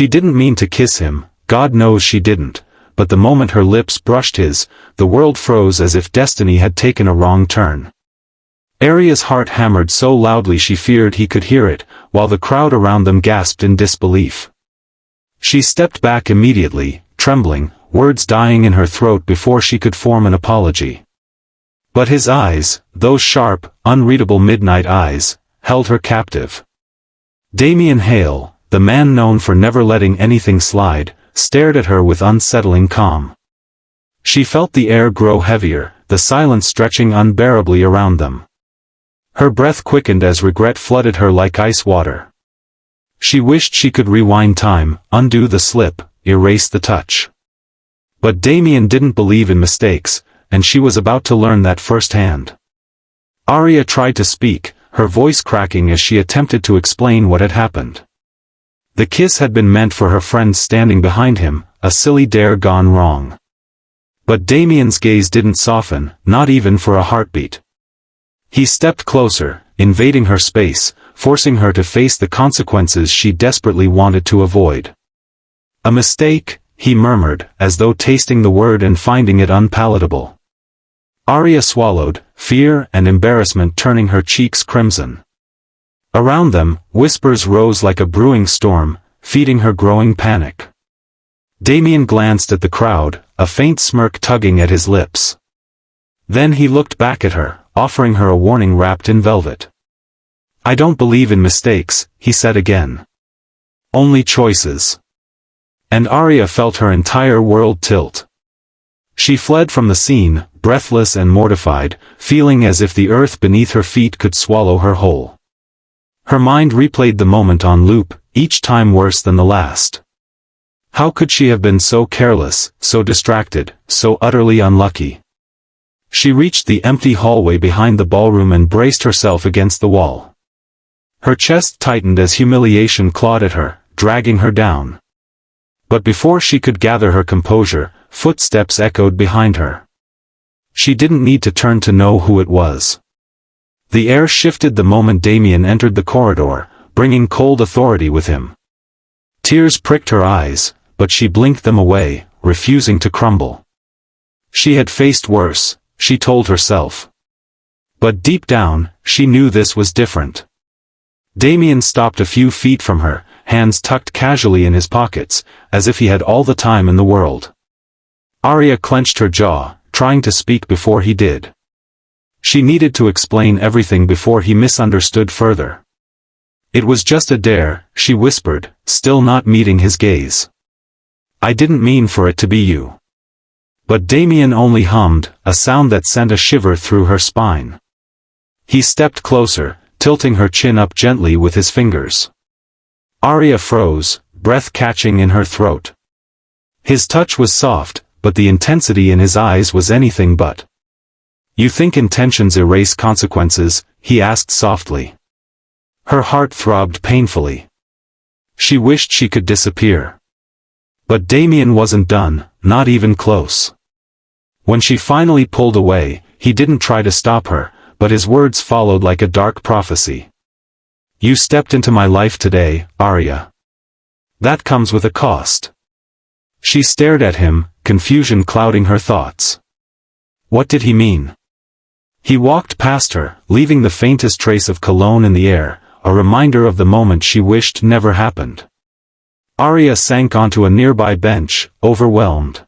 She didn't mean to kiss him, God knows she didn't, but the moment her lips brushed his, the world froze as if destiny had taken a wrong turn. Aria's heart hammered so loudly she feared he could hear it, while the crowd around them gasped in disbelief. She stepped back immediately, trembling, words dying in her throat before she could form an apology. But his eyes, those sharp, unreadable midnight eyes, held her captive. Damien Hale, the man known for never letting anything slide, stared at her with unsettling calm. She felt the air grow heavier, the silence stretching unbearably around them. Her breath quickened as regret flooded her like ice water. She wished she could rewind time, undo the slip, erase the touch. But Damien didn't believe in mistakes, and she was about to learn that firsthand. Aria tried to speak, her voice cracking as she attempted to explain what had happened. The kiss had been meant for her friend standing behind him, a silly dare gone wrong. But Damien's gaze didn't soften, not even for a heartbeat. He stepped closer, invading her space, forcing her to face the consequences she desperately wanted to avoid. A mistake, he murmured, as though tasting the word and finding it unpalatable. Aria swallowed, fear and embarrassment turning her cheeks crimson. Around them, whispers rose like a brewing storm, feeding her growing panic. Damien glanced at the crowd, a faint smirk tugging at his lips. Then he looked back at her, offering her a warning wrapped in velvet. "I don't believe in mistakes," he said again. "Only choices." And Aria felt her entire world tilt. She fled from the scene, breathless and mortified, feeling as if the earth beneath her feet could swallow her whole. Her mind replayed the moment on loop, each time worse than the last. How could she have been so careless, so distracted, so utterly unlucky? She reached the empty hallway behind the ballroom and braced herself against the wall. Her chest tightened as humiliation clawed at her, dragging her down. But before she could gather her composure, footsteps echoed behind her. She didn't need to turn to know who it was. The air shifted the moment Damien entered the corridor, bringing cold authority with him. Tears pricked her eyes, but she blinked them away, refusing to crumble. She had faced worse, she told herself. But deep down, she knew this was different. Damien stopped a few feet from her, hands tucked casually in his pockets, as if he had all the time in the world. Aria clenched her jaw, trying to speak before he did. She needed to explain everything before he misunderstood further. "It was just a dare," she whispered, still not meeting his gaze. "I didn't mean for it to be you." But Damien only hummed, a sound that sent a shiver through her spine. He stepped closer, tilting her chin up gently with his fingers. Aria froze, breath catching in her throat. His touch was soft, but the intensity in his eyes was anything but. "You think intentions erase consequences?" he asked softly. Her heart throbbed painfully. She wished she could disappear. But Damien wasn't done, not even close. When she finally pulled away, he didn't try to stop her, but his words followed like a dark prophecy. "You stepped into my life today, Aria. That comes with a cost." She stared at him, confusion clouding her thoughts. What did he mean? He walked past her, leaving the faintest trace of cologne in the air, a reminder of the moment she wished never happened. Aria sank onto a nearby bench, overwhelmed.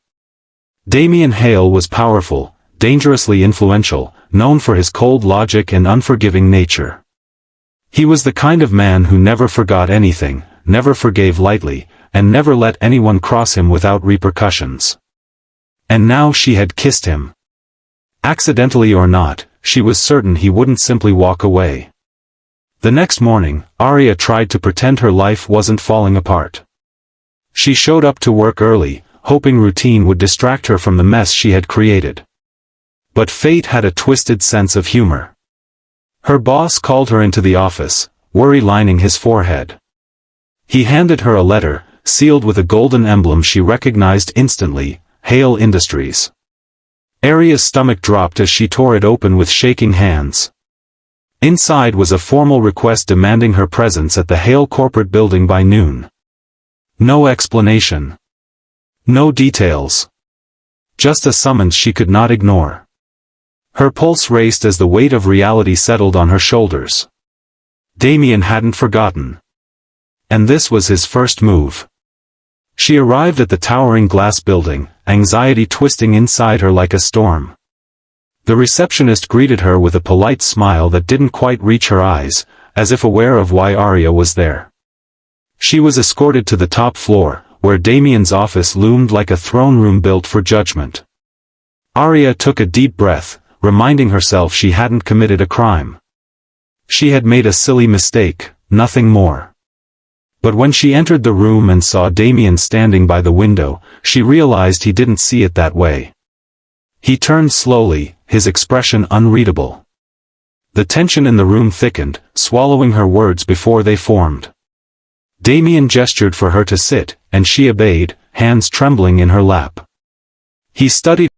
Damien Hale was powerful, dangerously influential, known for his cold logic and unforgiving nature. He was the kind of man who never forgot anything, never forgave lightly, and never let anyone cross him without repercussions. And now she had kissed him. Accidentally or not, she was certain he wouldn't simply walk away. The next morning, Aria tried to pretend her life wasn't falling apart. She showed up to work early, hoping routine would distract her from the mess she had created. But fate had a twisted sense of humor. Her boss called her into the office, worry lining his forehead. He handed her a letter, sealed with a golden emblem she recognized instantly, Hale Industries. Aria's stomach dropped as she tore it open with shaking hands. Inside was a formal request demanding her presence at the Hale corporate building by noon. No explanation. No details. Just a summons she could not ignore. Her pulse raced as the weight of reality settled on her shoulders. Damien hadn't forgotten. And this was his first move. She arrived at the towering glass building, anxiety twisting inside her like a storm. The receptionist greeted her with a polite smile that didn't quite reach her eyes, as if aware of why Arya was there. She was escorted to the top floor, where Damien's office loomed like a throne room built for judgment. Arya took a deep breath, reminding herself she hadn't committed a crime. She had made a silly mistake, nothing more. But when she entered the room and saw Damien standing by the window, she realized he didn't see it that way. He turned slowly, his expression unreadable. The tension in the room thickened, swallowing her words before they formed. Damien gestured for her to sit, and she obeyed, hands trembling in her lap. He studied